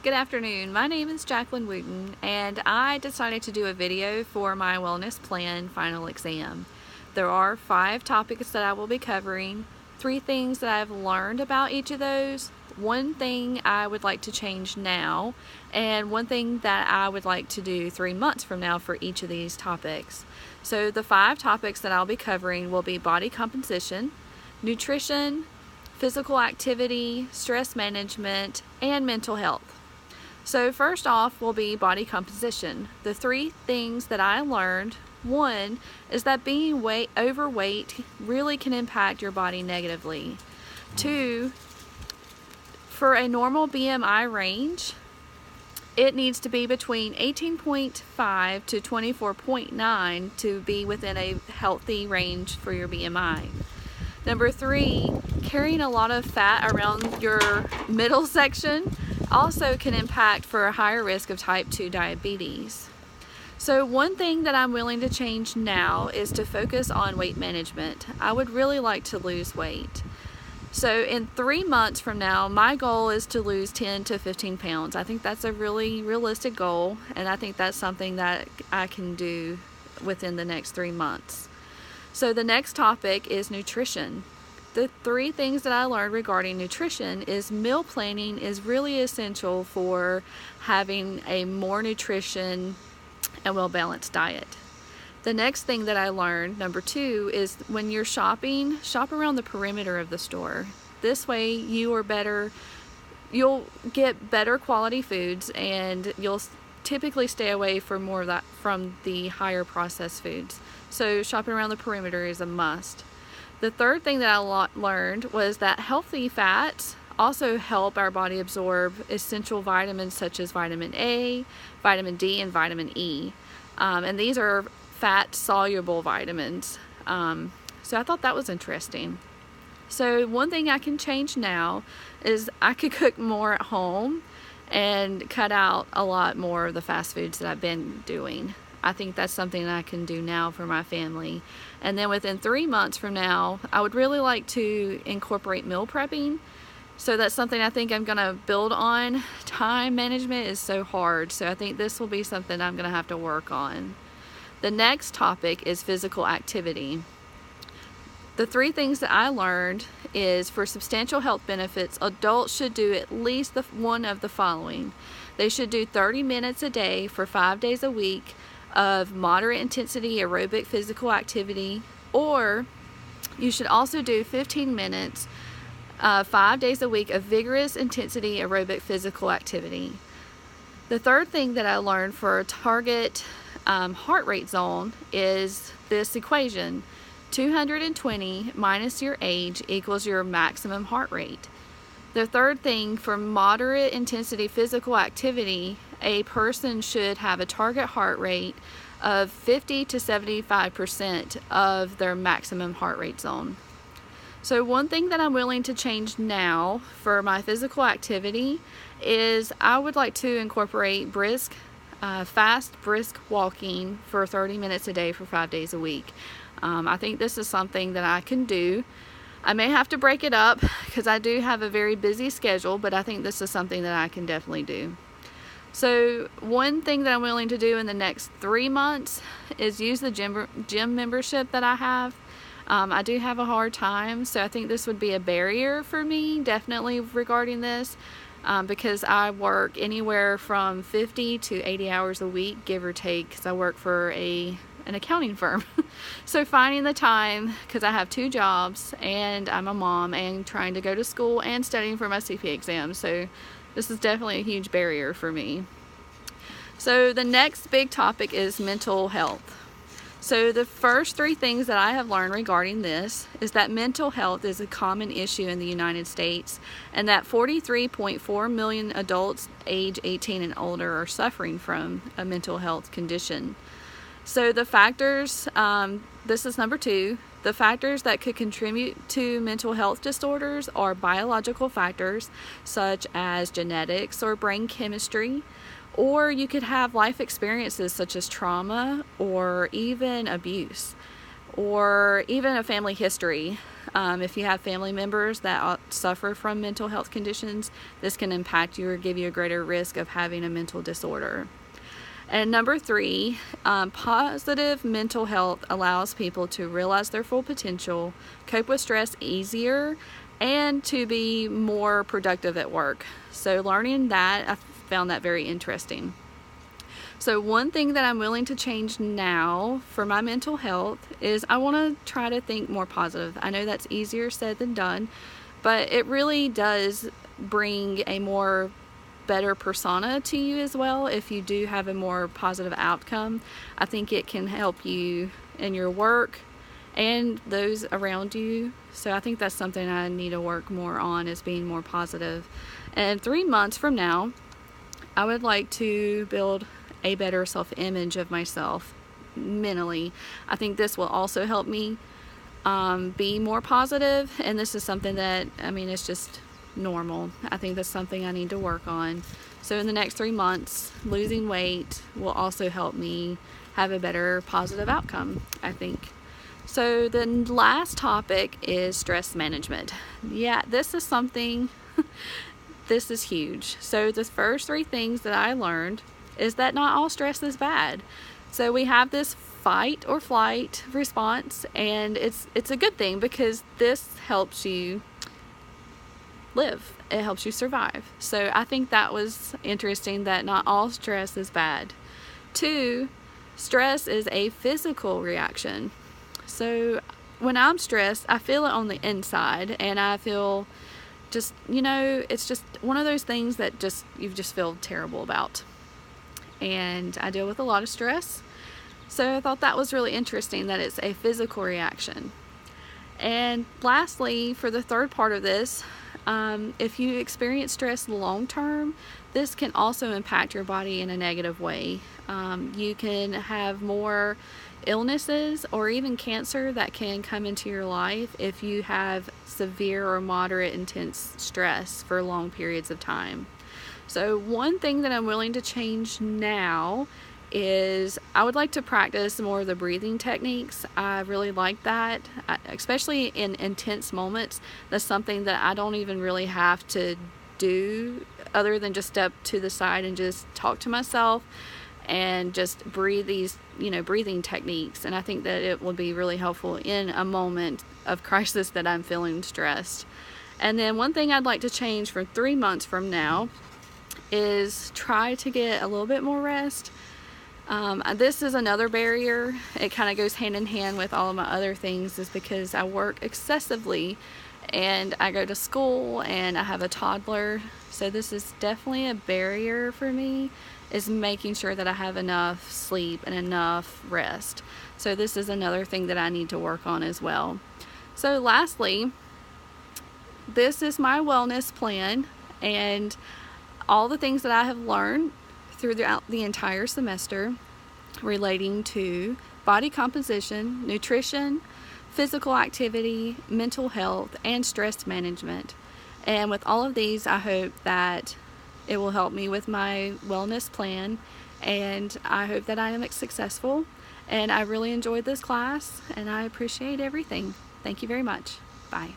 Good afternoon. My name is Jacqueline Wooten, and I decided to do a video for my wellness plan final exam. There are 5 topics that I will be covering, 3 things that I've learned about each of those, 1 thing I would like to change now, and 1 thing that I would like to do 3 months from now for each of these topics. So the 5 topics that I'll be covering will be body composition, nutrition, physical activity, stress management, and mental health. So first off will be body composition. The 3 things that I learned, 1 is that being overweight really can impact your body negatively. 2, for a normal BMI range, it needs to be between 18.5 to 24.9 to be within a healthy range for your BMI. Number 3, carrying a lot of fat around your middle section also can impact for a higher risk of type 2 diabetes. So 1 thing that I'm willing to change now is to focus on weight management. I would really like to lose weight. So in 3 months from now, my goal is to lose 10 to 15 pounds. I think that's a really realistic goal, and I think that's something that I can do within the next 3 months. So the next topic is nutrition. The 3 things that I learned regarding nutrition is meal planning is really essential for having a more nutrition and well-balanced diet. The next thing that I learned, number 2, is when you're shopping, shop around the perimeter of the store. This way you'll get better quality foods, and you'll typically stay away from more of that from the higher processed foods. So shopping around the perimeter is a must. The 3rd thing that I learned was that healthy fats also help our body absorb essential vitamins such as vitamin A, vitamin D, and vitamin E. And these are fat-soluble vitamins. So I thought that was interesting. So 1 thing I can change now is I could cook more at home and cut out a lot more of the fast foods that I've been doing. I think that's something that I can do now for my family. And then within 3 months from now, I would really like to incorporate meal prepping. So that's something I think I'm going to build on. Time management is so hard, so I think this will be something I'm going to have to work on. The next topic is physical activity. The 3 things that I learned is for substantial health benefits, adults should do at least one of the following. They should do 30 minutes a day for 5 days a week of moderate intensity aerobic physical activity, or you should also do 15 minutes 5 days a week of vigorous intensity aerobic physical activity. The 3rd thing that I learned for a target heart rate zone is this equation: 220 minus your age equals your maximum heart rate. The 3rd thing for moderate intensity physical activity, a person should have a target heart rate of 50 to 75% of their maximum heart rate zone. So 1 thing that I'm willing to change now for my physical activity is I would like to incorporate fast brisk walking for 30 minutes a day for 5 days a week. I think this is something that I can do. I may have to break it up because I do have a very busy schedule, but I think this is something that I can definitely do. So 1 thing that I'm willing to do in the next 3 months is use the gym membership that I have. I do have a hard time, so I think this would be a barrier for me, definitely regarding this, because I work anywhere from 50 to 80 hours a week, give or take, because I work for an accounting firm. So finding the time, because I have 2 jobs and I'm a mom and trying to go to school and studying for my CPA exam, so this is definitely a huge barrier for me. So the next big topic is mental health. So the first 3 things that I have learned regarding this is that mental health is a common issue in the United States, and that 43.4 million adults age 18 and older are suffering from a mental health condition. So the factors, this is number 2, the factors that could contribute to mental health disorders are biological factors such as genetics or brain chemistry, or you could have life experiences such as trauma or even abuse, or even a family history. If you have family members that suffer from mental health conditions, this can impact you or give you a greater risk of having a mental disorder. And number 3, positive mental health allows people to realize their full potential, cope with stress easier, and to be more productive at work. So learning that, I found that very interesting. So one thing that I'm willing to change now for my mental health is I want to try to think more positive. I know that's easier said than done, but it really does bring a more better persona to you as well. If you do have a more positive outcome, I think it can help you in your work and those around you. So I think that's something I need to work more on, is being more positive. And 3 months from now, I would like to build a better self-image of myself mentally. I think this will also help me be more positive, and this is something that, it's just normal. I think that's something I need to work on. So in the next 3 months, losing weight will also help me have a better positive outcome, I think. So the last topic is stress management. Yeah, this is something, this is huge. So the first 3 things that I learned is that not all stress is bad. So we have this fight or flight response, and it's a good thing because this helps you live. It helps you survive. So I think that was interesting, that not all stress is bad. 2, stress is a physical reaction. So when I'm stressed, I feel it on the inside, and I feel just, it's just one of those things that you just feel terrible about. And I deal with a lot of stress. So I thought that was really interesting that it's a physical reaction. And lastly, for the third part of this, if you experience stress long term, this can also impact your body in a negative way. You can have more illnesses or even cancer that can come into your life if you have severe or moderate intense stress for long periods of time. So one thing that I'm willing to change now is I would like to practice more of the breathing techniques. I really like that, especially in intense moments. That's something that I don't even really have to do other than just step to the side and just talk to myself and just breathe these, breathing techniques. And I think that it will be really helpful in a moment of crisis that I'm feeling stressed. And then one thing I'd like to change for 3 months from now is try to get a little bit more rest. This is another barrier. It kind of goes hand in hand with all of my other things, is because I work excessively and I go to school and I have a toddler. So this is definitely a barrier for me, is making sure that I have enough sleep and enough rest. So this is another thing that I need to work on as well. So lastly, this is my wellness plan, and all the things that I have learned throughout the entire semester relating to body composition, nutrition, physical activity, mental health, and stress management. And with all of these, I hope that it will help me with my wellness plan, and I hope that I am successful. And I really enjoyed this class, and I appreciate everything. Thank you very much. Bye.